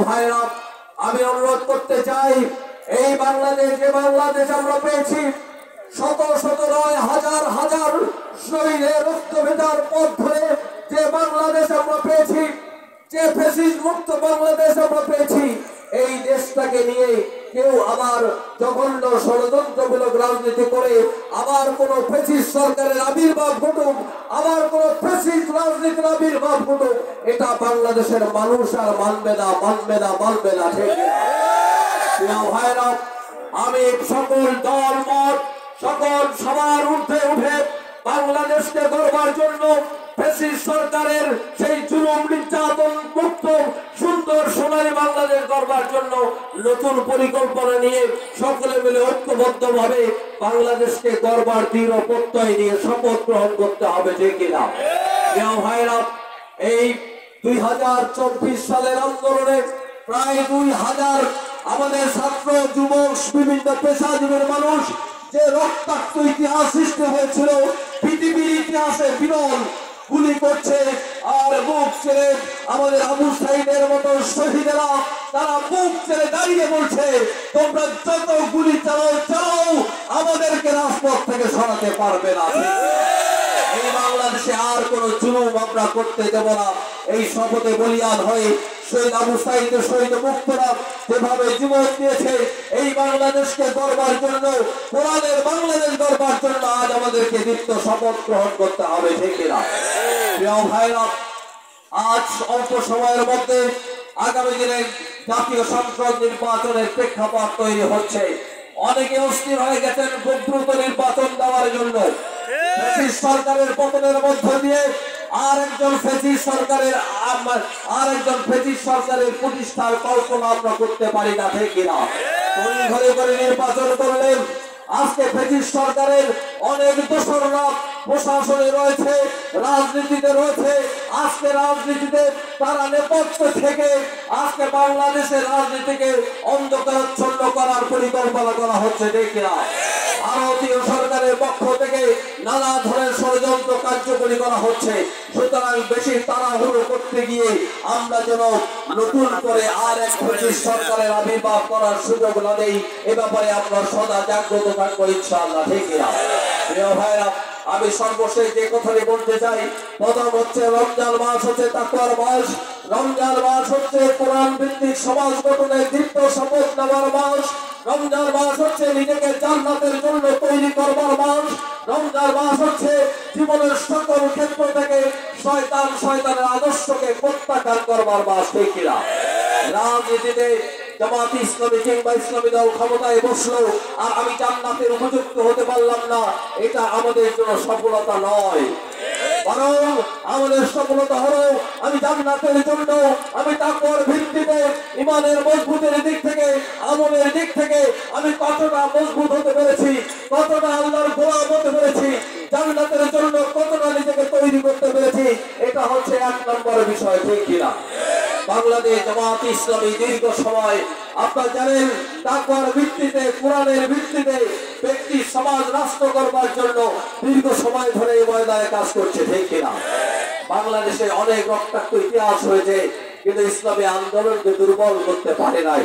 ভাইরা, আমি অনুরোধ করতে চাই, এই বাংলাদেশ যে বাংলাদেশ আমরা পেয়েছি, শত শত নয় হাজার হাজার শহীদের রক্ত ভেদার পথ ধরে যে বাংলাদেশ আমরা পেয়েছি, যে ফ্যাসিস্ট মুক্ত বাংলাদেশ আমরা পেয়েছি, এই দেশটাকে নিয়ে কেউ আবার জঘন্য ষড়যন্ত্রমূলক রাজনীতি করে আবার কোন ফ্যাসিস্ট সরকারের আবির্ভাব ঘটুক, আবার কোন ফ্যাসিস্ট রাজনীতির আবির্ভাব ঘটুক, এটা বাংলাদেশের মানুষ আর মানবে না, মানবে না, মানবে না। ঠিক ভাইরা, আমি সকল দল মত সকল সবার ঊর্ধ্বে উঠে বাংলাদেশকে গড়বার জন্য, ফ্যাসিস্ট সরকারের সেই জুলুম নির্যাতন মুক্ত সুন্দর সোনালী বাংলাদেশ গড়বার জন্য নতুন পরিকল্পনা নিয়ে সকলে মিলে ঐক্যবদ্ধভাবে বাংলাদেশকে গড়বার দৃঢ় প্রত্যয় নিয়ে শপথ গ্রহণ করতে হবে। যে কিনা ভাইরা, এই 2024 সালের আন্দোলনে প্রায় 2000 আমাদের ছাত্র যুবক বিভিন্ন পেশাজীবীর মানুষ যে রক্তাক্ত ইতিহাস সৃষ্টি হয়েছিল, পৃথিবীর ইতিহাসে বিরল, গুলি করছে আর বুক ছেড়ে আমাদের আবু সাইদের মতো শহীদেরা তারা বুক ছেড়ে দাঁড়িয়ে বলছে, তোমরা যত গুলি চালাও আমাদেরকে রাজপথ থেকে সরাতে পারবে না। এই বাংলাদেশে আর কোন জুলুম আমরা করতে দেব না। এই শপথে বলিয়ান হয়ে শহীদ আবু সাইদের শহীদ মুক্তরা যেভাবে জীবন দিয়েছে এই বাংলাদেশকে গড়বার জন্য, কোরআনের বাংলাদেশ গড়বার জন্য আজ আমাদেরকে দীপ্ত শপথ গ্রহণ করতে হবে। ঠিক না প্রিয় ভাইরা, আজ অল্প সময়ের মধ্যে আগামী দিনে জাতীয় সংসদ নির্বাচনের প্রেক্ষাপট তৈরি হচ্ছে। অনেকে অস্থির হয়ে গেছেন খুব দ্রুত নির্বাচন দেওয়ার জন্য। সরকারের পতনের মধ্য দিয়ে আরেকজন ফ্যাসিস্ট সরকারের প্রতিষ্ঠার কল্পনা আমরা করতে পারি না। ঠিক কিনা ঘরে ঘরে নির্বাচন করলেন। আজকে ফ্যাসিস্ট সরকারের অনেক দোসররা প্রশাসনে রয়েছে, রাজনীতিতে রয়েছে। আজকে রাজনীতিতে তারা নেপথ্য থেকে আজকে বাংলাদেশের রাজনীতিকে অন্ধকারাচ্ছন্ন করার পরিকল্পনা করা হচ্ছে। ঠিক কিনা ভারতীয় সরকারের পক্ষ থেকে নানা ধরনের ষড়যন্ত্র কার্যকরী করা হচ্ছে। সুতরাং বেশি তাড়াহুড়ো করতে গিয়ে আমরা যেন নতুন করে আর এক ফ্যাসিস্ট সরকারের আবির্ভাব করার সুযোগ না দেই, এ ব্যাপারে আমরা সদা জাগ্রত থাকবো ইনশাআল্লাহ। ঠিক কিনা প্রিয় ভাইরা, আমি সর্বশেষ যে কথাটি বলতে চাই, প্রথম হচ্ছে রমজান মাস হচ্ছে তাকওয়ার মাস। রমজান মাস হচ্ছে কোরআন ভিত্তিক সমাজ গঠনের দীপ্ত শপথ নেওয়ার মাস। রমজান মাস হচ্ছে নিজেকে জান্নাতের জন্য তৈরি করবার মাস। রমজান মাস হচ্ছে জীবনের সকল ক্ষেত্র থেকে শয়তানের আদর্শকে প্রত্যাখ্যান করবার মাস। ঠিক কিনা রাজনীতিতে জামাত ইসলামী কিংবা ইসলামী দল ক্ষমতায় বসলো আর আমি জান্নাতের উপযুক্ত হতে পারলাম না, এটা আমাদের জন্য সফলতা নয়। বরং আমাদের সফলতা হলো আমি জান্নাতের জন্য আমি তাকওয়ার ভিত্তিতে ঈমানের মজবুতের দিক থেকে আমলের দিক থেকে আমি কতটা মজবুত হতে পেরেছি, কতটা আল্লাহর গোলাম হতে পেরেছি, জান্নাতের জন্য কতটা নিজেকে তৈরি করতে পেরেছি, এটা হচ্ছে 1 নম্বর বিষয়। ঠিক কিনা বাংলাদেশ জামাত ইসলামী দীর্ঘ সময় আপনারা জানেন তাকওয়ার ভিত্তিতে কোরআনের ভিত্তিতে ব্যক্তি সমাজ রাষ্ট্র করবার জন্য দীর্ঘ সময় ধরে এই ময়দানে কাজ করছে। ঠিক কিনা বাংলাদেশে অনেক রক্তাক্ত ইতিহাস হয়েছে, কিন্তু ইসলামী আন্দোলনকে দুর্বল করতে পারে নাই।